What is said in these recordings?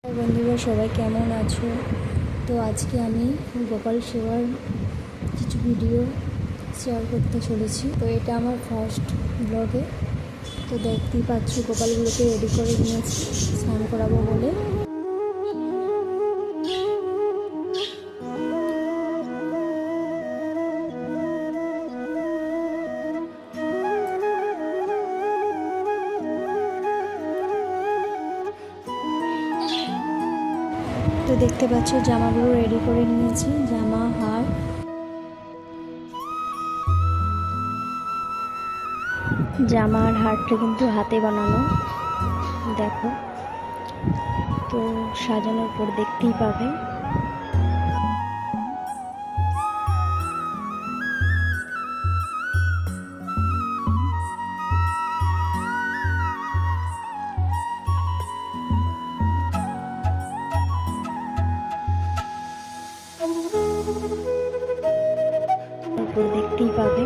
বন্ধুরা সবাই কেমন আছো? তো আজকে আমি গোপাল সেবার কিছু ভিডিও শেয়ার করতে চলেছি। তো এটা আমার ফার্স্ট ব্লগে। তো দেখতেই পাচ্ছ গোপালগুলোকে রেডি করে নিয়েছি স্নান করাবো বলে। তো দেখতে পাচ্ছ জামাগুলো রেডি করে নিয়েছি, জামা, হার। জামা আর হারটা কিন্তু হাতে বানানো, দেখো। তো সাজানোর পর দেখতেই পাবে। তারপর দেখতেই পাবে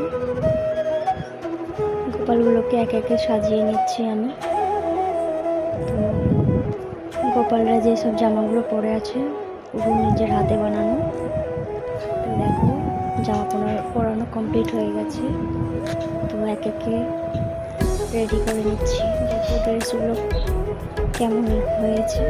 গোপালগুলোকে একে একে সাজিয়ে নিচ্ছি আমি। তো গোপালরা যেসব জামাগুলো পরে আছে ওগুলো নিজের হাতে বানানো। তো দেখো জামা পরানো কমপ্লিট হয়ে গেছে। তো একে একে রেডি করে নিচ্ছি। দেখো ড্রেসগুলো কেমন হয়েছে।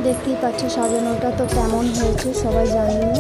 দেখতেই পাচ্ছ সাজানোটা তো কেমন হয়েছে সবাই জানিও।